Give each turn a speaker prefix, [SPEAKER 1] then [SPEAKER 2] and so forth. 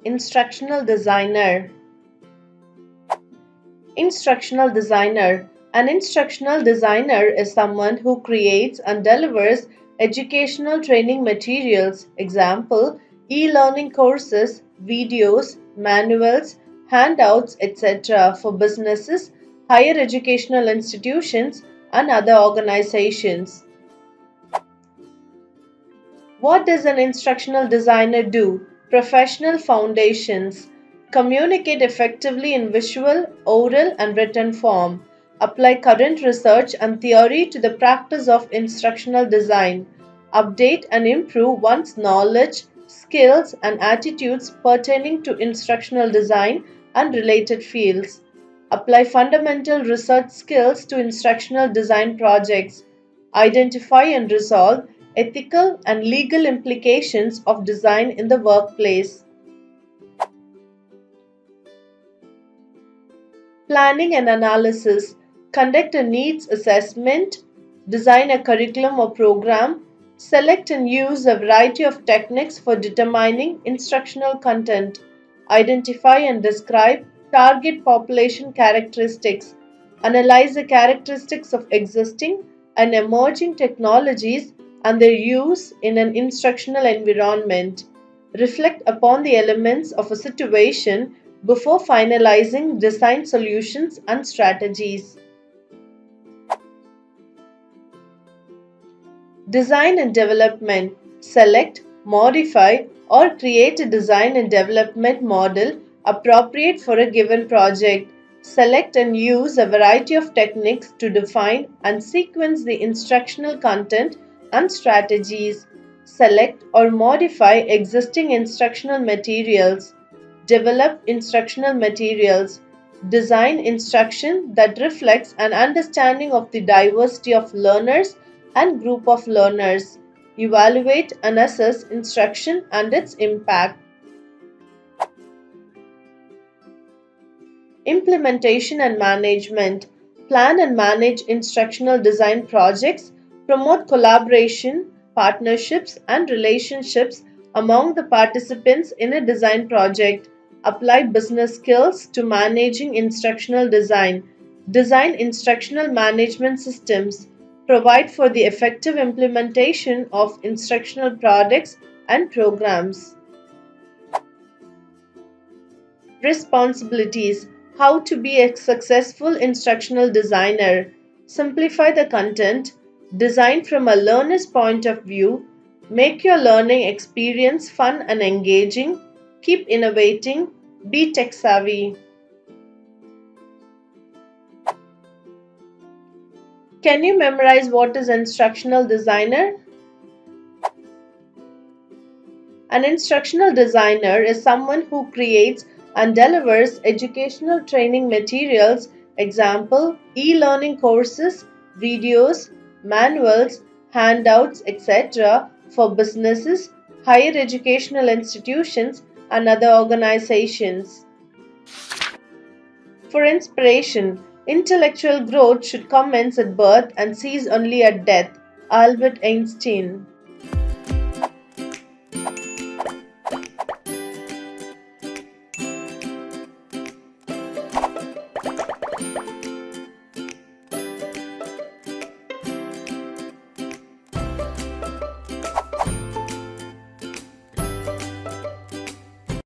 [SPEAKER 1] Instructional Designer? Instructional Designer. An instructional designer is someone who creates and delivers educational training materials, example, e-learning courses, videos, manuals, handouts, etc. for businesses, higher educational institutions, and other organizations. What does an instructional designer do? Professional foundations. Communicate effectively in visual, oral, and written form. Apply current research and theory to the practice of instructional design. Update and improve one's knowledge, skills, and attitudes pertaining to instructional design and related fields. Apply fundamental research skills to instructional design projects. Identify and resolve ethical and legal implications of design in the workplace. Planning and analysis. Conduct a needs assessment, design a curriculum or program, select and use a variety of techniques for determining instructional content, identify and describe target population characteristics, analyze the characteristics of existing and emerging technologies and their use in an instructional environment. Reflect upon the elements of a situation before finalizing design solutions and strategies. Design and development. Select, modify, or create a design and development model appropriate for a given project. Select and use a variety of techniques to define and sequence the instructional content and strategies. Select or modify existing instructional materials. Develop instructional materials. Design instruction that reflects an understanding of the diversity of learners and group of learners. Evaluate and assess instruction and its impact. Implementation and management. Plan and manage instructional design projects, promote collaboration, partnerships, and relationships among the participants in a design project. Apply business skills to managing instructional design. Design instructional management systems. Provide for the effective implementation of instructional products and programs. Responsibilities. How to be a successful instructional designer. Simplify the content. Design from a learner's point of view. Make your learning experience fun and engaging. Keep innovating. Be tech savvy. Can you memorize what is instructional designer? An instructional designer is someone who creates and delivers educational training materials, example, e-learning courses, videos, manuals, handouts, etc. for businesses, higher educational institutions, and other organizations. For inspiration, intellectual growth should commence at birth and cease only at death. Albert Einstein.